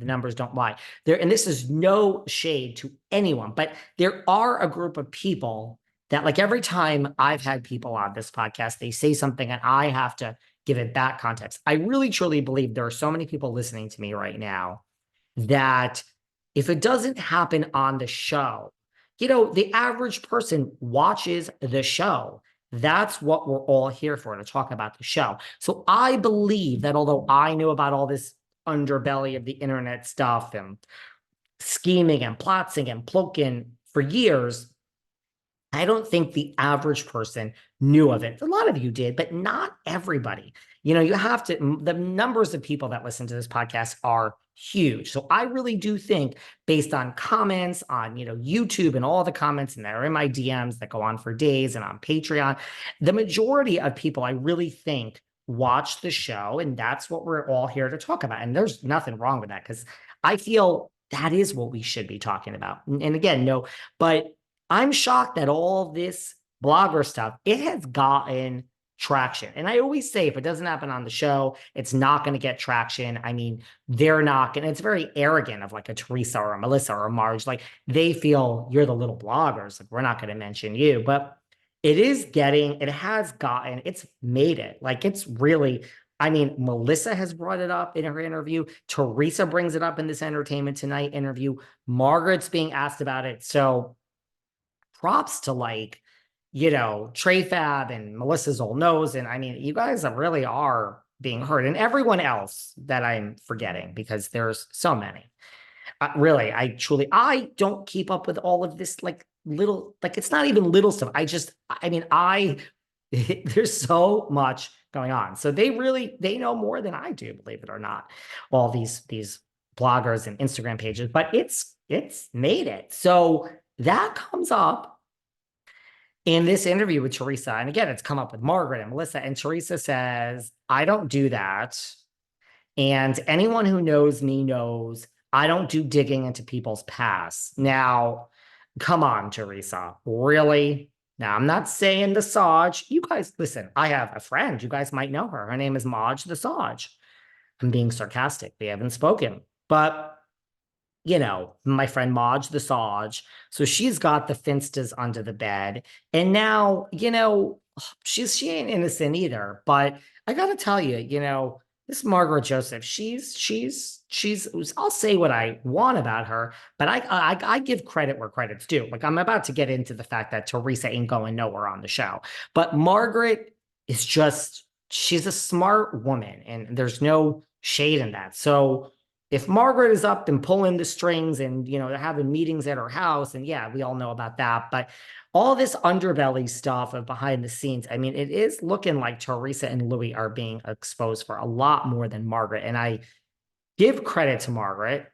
numbers don't lie. And this is no shade to anyone, but there are a group of people that, like, every time I've had people on this podcast, they say something and I have to give it back context. I really truly believe there are so many people listening to me right now that if it doesn't happen on the show, the average person watches the show. That's what we're all here for, to talk about the show. So I believe that although I knew about all this underbelly of the internet stuff and scheming and plotting and ploking for years, I don't think the average person knew of it. A lot of you did, but not everybody. You have to, the numbers of people that listen to this podcast are huge. So I really do think, based on comments on, YouTube and all the comments, and that are in my DMs that go on for days, and on Patreon, the majority of people, I really think, watch the show. And that's what we're all here to talk about. And there's nothing wrong with that, because I feel that is what we should be talking about. And again, no, but I'm shocked that all this blogger stuff, it has gotten traction. And I always say, if it doesn't happen on the show, it's not going to get traction. I mean, they're not going to, it's very arrogant of like a Teresa or a Melissa or a Marge. Like, they feel you're the little bloggers. Like, we're not going to mention you, but it has gotten, it's made it. Like, it's really, I mean, Melissa has brought it up in her interview. Teresa brings it up in this Entertainment Tonight interview. Margaret's being asked about it. So props to, like, Trey Fab and Melissa's Old Nose. And I mean, you guys really are being heard, and everyone else that I'm forgetting, because there's so many. Really, I don't keep up with all of this, like, little, like, it's not even little stuff. There's so much going on. So they know more than I do, believe it or not, all these bloggers and Instagram pages, but it's made it. So that comes up in this interview with Teresa. And again, it's come up with Margaret and Melissa. And Teresa says, I don't do that. And anyone who knows me knows I don't do digging into people's past. Now, come on, Teresa. Really? Now, I'm not saying the Saj. You guys, listen, I have a friend. You guys might know her. Her name is Marge the Saj. I'm being sarcastic. We haven't spoken. But my friend Marge the Saj. So she's got the finstas under the bed. And now, she ain't innocent either. But I gotta tell you, this Margaret Joseph, she's I'll say what I want about her, but I give credit where credit's due. Like, I'm about to get into the fact that Teresa ain't going nowhere on the show. But Margaret is she's a smart woman, and there's no shade in that. So if Margaret is up and pulling the strings, and, they're having meetings at her house, and yeah, we all know about that, but all this underbelly stuff of behind the scenes, I mean, it is looking like Teresa and Louis are being exposed for a lot more than Margaret. And I give credit to Margaret.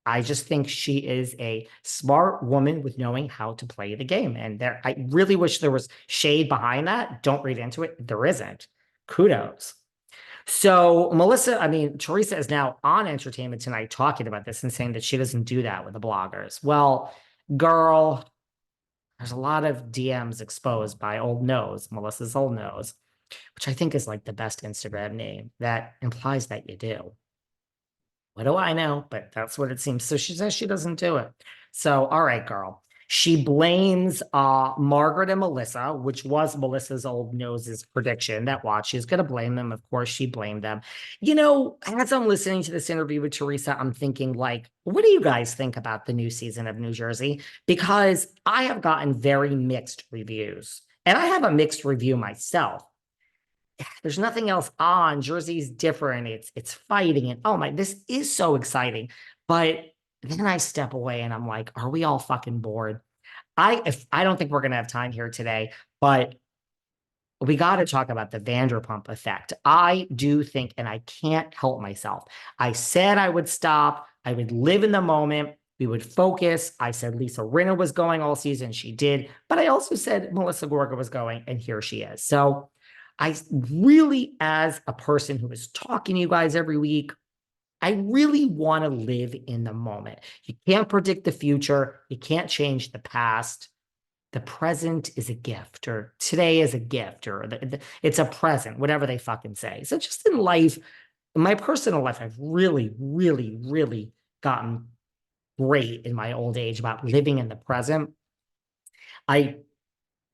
I just think she is a smart woman with knowing how to play the game. And I really wish there was shade behind that. Don't read into it. There isn't. Kudos. So Teresa is now on Entertainment Tonight talking about this and saying that she doesn't do that with the bloggers. Well, girl, there's a lot of DMs exposed by Old Nose, Melissa's Old Nose, which I think is like the best Instagram name that implies that you do. What do I know? But that's what it seems. So she says she doesn't do it. So, all right, girl. She blames Margaret and Melissa, which was Melissa's Old Nose's prediction that she's going to blame them. Of course, she blamed them. As I'm listening to this interview with Teresa, I'm thinking, like, what do you guys think about the new season of New Jersey? Because I have gotten very mixed reviews, and I have a mixed review myself. There's nothing else on. Jersey's different. It's fighting, and oh my, this is so exciting. But then I step away and I'm like, are we all fucking bored? I don't think we're gonna have time here today, but we got to talk about the Vanderpump effect. I do think, and I can't help myself. I said I would stop. I would live in the moment. We would focus. I said Lisa Rinna was going all season. She did. But I also said Melissa Gorga was going, and here she is. So I really, as a person who is talking to you guys every week, I really want to live in the moment. You can't predict the future. You can't change the past. The present is a gift, or today is a gift, or it's a present, whatever they fucking say. So just in life, in my personal life, I've really, really, really gotten great in my old age about living in the present. I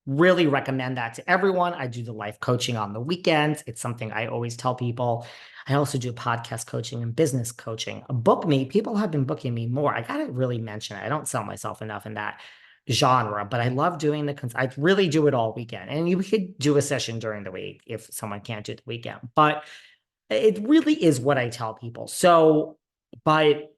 really recommend that to everyone. I do the life coaching on the weekends. It's something I always tell people. I also do podcast coaching and business coaching. Book me. People have been booking me more. I got to really mention it. I don't sell myself enough in that genre, but I love doing I really do it all weekend. And you could do a session during the week if someone can't do the weekend. But it really is what I tell people. So, but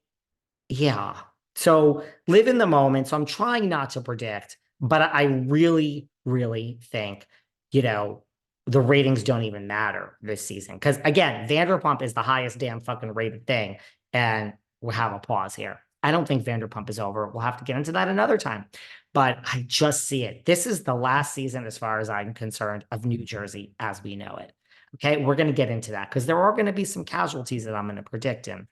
yeah. So live in the moment. So I'm trying not to predict, but I really, really think, you know, the ratings don't even matter this season. Because again, Vanderpump is the highest damn fucking rated thing. And we'll have a pause here. I don't think Vanderpump is over. We'll have to get into that another time. But I just see it. This is the last season, as far as I'm concerned, of New Jersey as we know it. Okay. We're going to get into that because there are going to be some casualties that I'm going to predict in.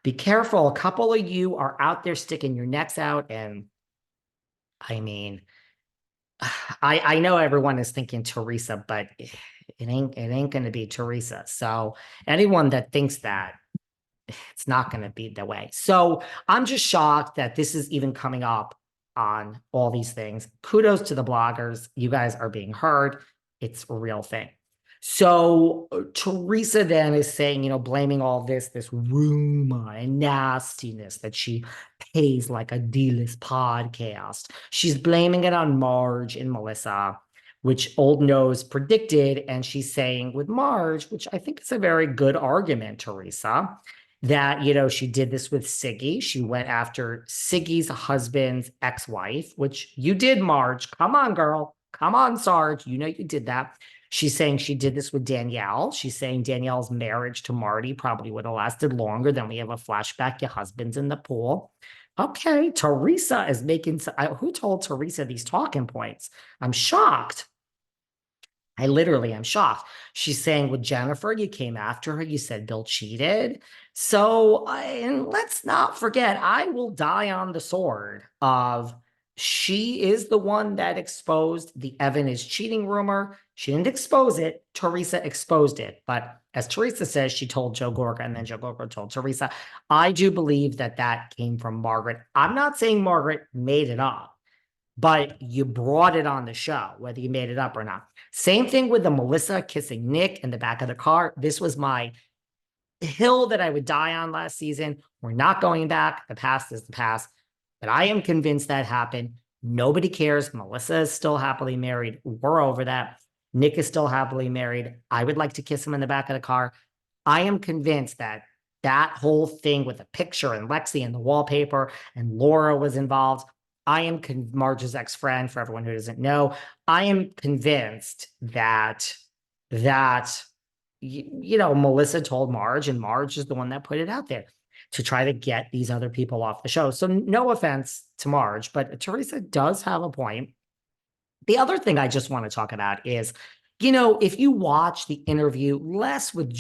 Be careful. A couple of you are out there sticking your necks out. And I mean, I know everyone is thinking Teresa, but it ain't going to be Teresa. So anyone that thinks that, it's not going to be the way. So I'm just shocked that this is even coming up on all these things. Kudos to the bloggers. You guys are being heard. It's a real thing. So Teresa then is saying, blaming all this rumor and nastiness that she pays like a D-list podcast. She's blaming it on Marge and Melissa, which Old Nose predicted. And she's saying with Marge, which I think is a very good argument, Teresa, that, she did this with Siggy. She went after Siggy's husband's ex-wife, which you did, Marge. Come on, girl. Come on, Sarge. You did that. She's saying she did this with Danielle. She's saying Danielle's marriage to Marty probably would have lasted longer. Than we have a flashback. Your husband's in the pool. Okay, Teresa is making. Who told Teresa these talking points? I'm shocked. I literally am shocked. She's saying with Jennifer, you came after her. You said Bill cheated. So, and let's not forget, I will die on the sword of she is the one that exposed the Evan is cheating rumor. She didn't expose it. Teresa exposed it. But as Teresa says, she told Joe Gorga, and then Joe Gorga told Teresa. I do believe that came from Margaret. I'm not saying Margaret made it up, but you brought it on the show, whether you made it up or not. Same thing with the Melissa kissing Nick in the back of the car. This was my hill that I would die on last season. We're not going back. The past is the past. But I am convinced that happened. Nobody cares. Melissa is still happily married. We're over that. Nick is still happily married. I would like to kiss him in the back of the car. I am convinced that whole thing with the picture and Lexi and the wallpaper and Laura was involved. I am Marge's ex-friend, for everyone who doesn't know. I am convinced that Melissa told Marge, and Marge is the one that put it out there to try to get these other people off the show. So no offense to Marge, but Teresa does have a point. The other thing I just want to talk about is, if you watch the interview, less with